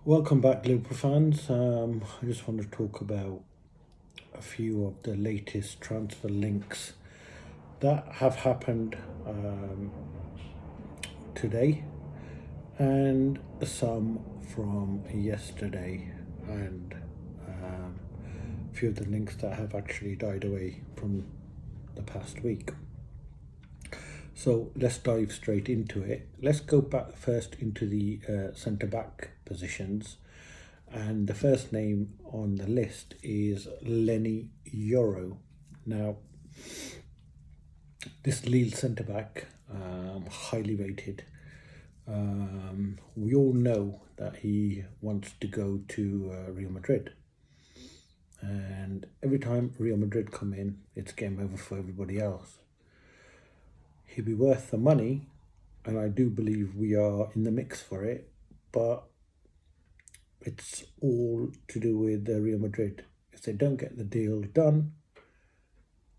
Welcome back, Liverpool fans. I just want to talk about a few of the latest transfer links that have happened today and some from yesterday, and a few of the links that have actually died away from the past week. So let's dive straight into it. Let's go back first into the centre-back positions. And the first name on the list is Lenny Yoro. Now, this Lille centre-back, highly rated. We all know that he wants to go to Real Madrid. And every time Real Madrid come in, it's game over for everybody else. He'd be worth the money, and I do believe we are in the mix for it, but it's all to do with Real Madrid. If they don't get the deal done,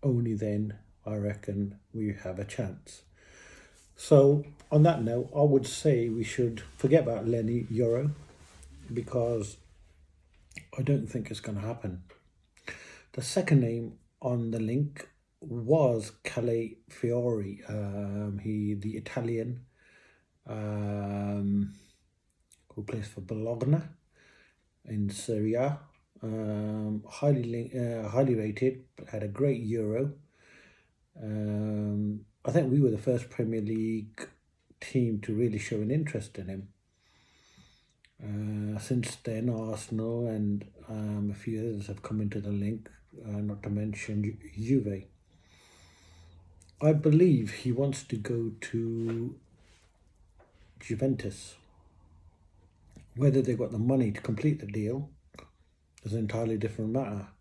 only then I reckon we have a chance. So on that note, I would say we should forget about Lenny Yoro, because I don't think it's going to happen. The second name on the link was Calais Fiori. The Italian who plays for Bologna in Serie A. Highly rated, but had a great Euro. I think we were the first Premier League team to really show an interest in him. Since then, Arsenal and a few others have come into the link, not to mention Juve. I believe he wants to go to Juventus. Whether they've got the money to complete the deal is an entirely different matter.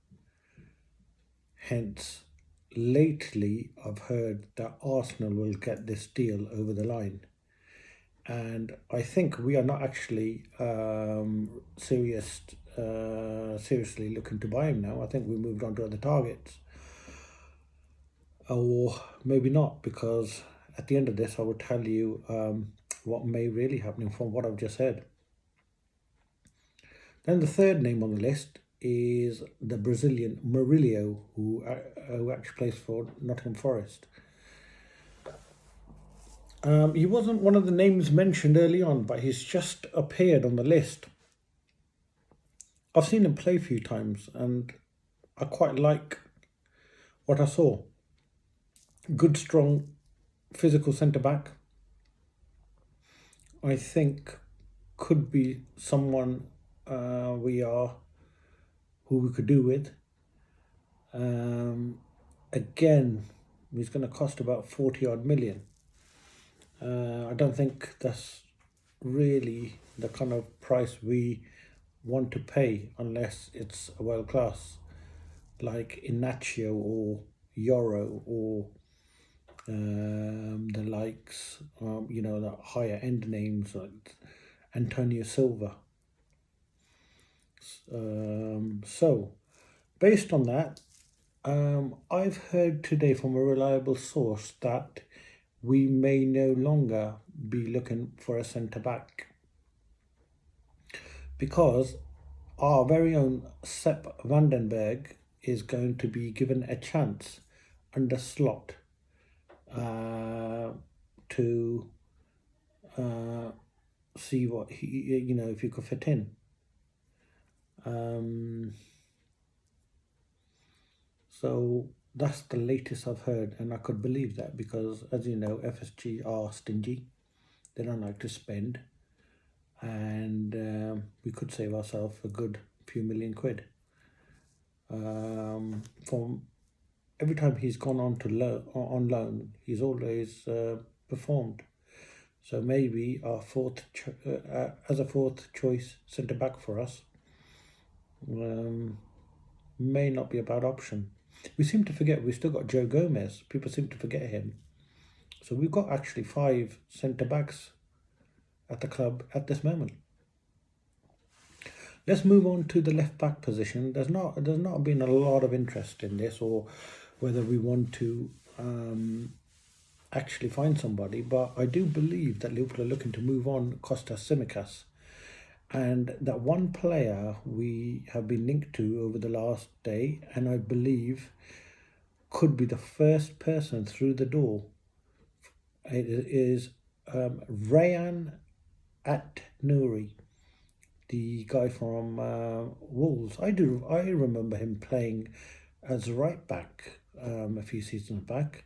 Hence, lately I've heard that Arsenal will get this deal over the line. And I think we are not actually seriously looking to buy him now. I think we moved on to other targets. Or maybe not, because at the end of this I will tell you what may really happen from what I've just said. Then the third name on the list is the Brazilian Murillo, who actually plays for Nottingham Forest. He wasn't one of the names mentioned early on, but he's just appeared on the list. I've seen him play a few times, and I quite like what I saw. Good, strong, physical centre-back. I think could be someone who we could do with. Again, he's going to cost about 40 odd million. I don't think that's really the kind of price we want to pay unless it's a world class like Inacio or Yoro or the likes, the higher end names like Antonio Silva. So, based on that, I've heard today from a reliable source that we may no longer be looking for a centre-back, because our very own Sepp Vandenberg is going to be given a chance under Slot to see what if he could fit in. So that's the latest I've heard, and I could believe that because, as you know, FSG are stingy. They don't like to spend, and we could save ourselves a good few million quid. From every time he's gone on loan, he's always performed. So maybe our as a fourth choice centre back for us may not be a bad option. We seem to forget we've still got Joe Gomez. People seem to forget him. So we've got actually 5 centre backs at the club at this moment. Let's move on to the left back position. There's not been a lot of interest in this, or whether we want to actually find somebody, but I do believe that Liverpool are looking to move on Kostas Tsimikas. And that one player we have been linked to over the last day, and I believe could be the first person through the door. It is Rayan at Nouri, the guy from Wolves. I remember him playing as right back a few seasons back.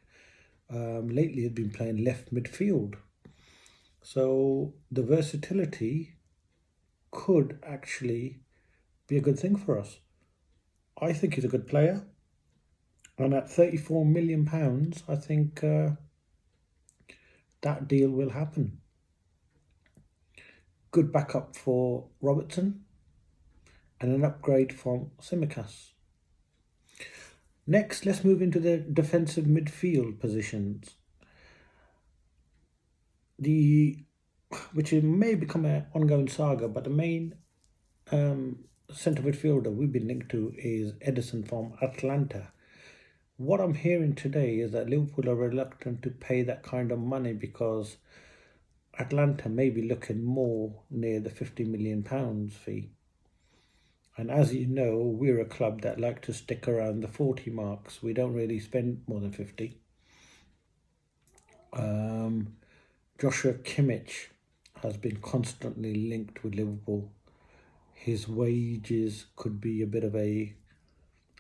Lately, he's been playing left midfield. So the versatility could actually be a good thing for us. I think he's a good player, and at £34 million, I think that deal will happen. Good backup for Robertson and an upgrade from Simicas. Next, let's move into the defensive midfield positions. Which may become an ongoing saga, but the main centre midfielder we've been linked to is Edison from Atlanta. What I'm hearing today is that Liverpool are reluctant to pay that kind of money because Atlanta may be looking more near the £50 million fee. And as you know, we're a club that like to stick around the 40 marks. We don't really spend more than 50. Joshua Kimmich has been constantly linked with Liverpool. His wages could be a bit of a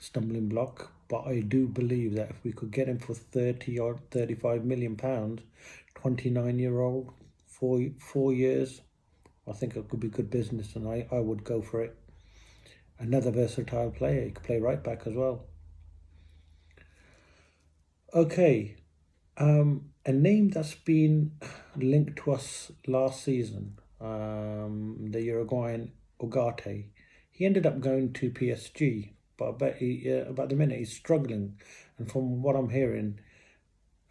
stumbling block, but I do believe that if we could get him for 30 or £35 million, 29-year-old, 4 years, I think it could be good business, and I would go for it. Another versatile player. He could play right back as well. Okay, a name that's been linked to us last season, the Uruguayan Ugarte. He ended up going to PSG, but about the minute he's struggling. And from what I'm hearing,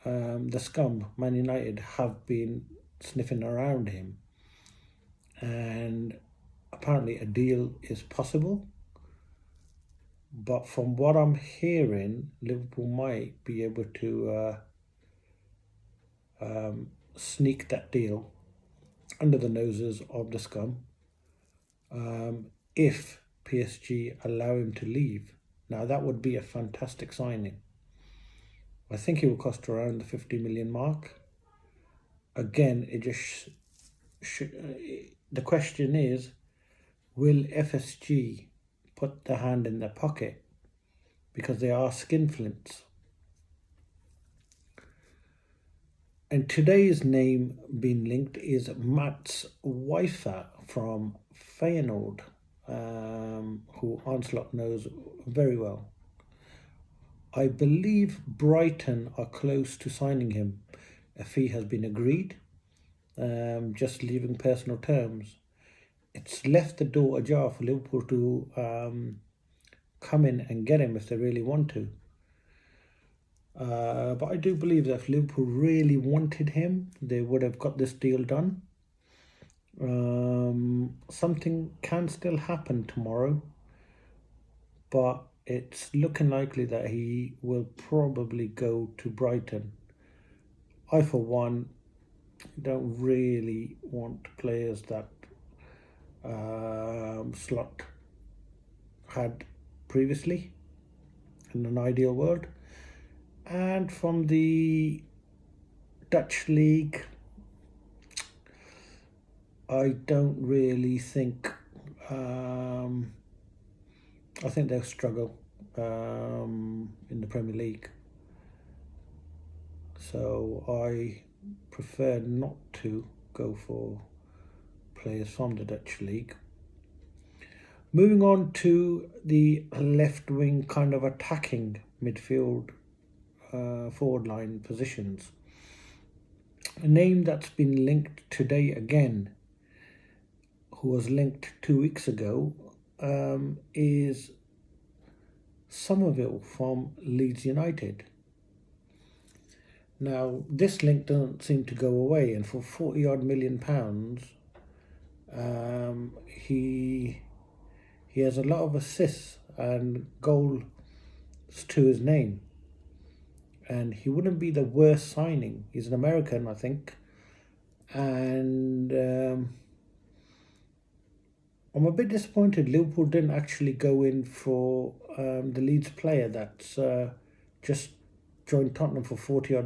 the scum, Man United, have been sniffing around him. And apparently a deal is possible. But from what I'm hearing, Liverpool might be able to sneak that deal under the noses of the scum if PSG allow him to leave. Now that would be a fantastic signing. I think it will cost around the 50 million mark. Again, it just the question is, will FSG put their hand in their pocket because they are skinflints? And today's name being linked is Mats Weifer from Feyenoord, who Onslaught knows very well. I believe Brighton are close to signing him. A fee has been agreed, just leaving personal terms. It's left the door ajar for Liverpool to come in and get him if they really want to. But I do believe that if Liverpool really wanted him, they would have got this deal done. Something can still happen tomorrow, but it's looking likely that he will probably go to Brighton. I, for one, don't really want players that Slot had previously in an ideal world. And from the Dutch league, I don't really think, I think they'll struggle in the Premier League. So I prefer not to go for players from the Dutch league. Moving on to the left wing kind of attacking midfield forward line positions. A name that's been linked today again, who was linked 2 weeks ago, is Somerville from Leeds United. Now, this link doesn't seem to go away, and for 40 odd million pounds, he has a lot of assists and goals to his name. And he wouldn't be the worst signing. He's an American, I think. And I'm a bit disappointed Liverpool didn't actually go in for the Leeds player that's just joined Tottenham for 40 odd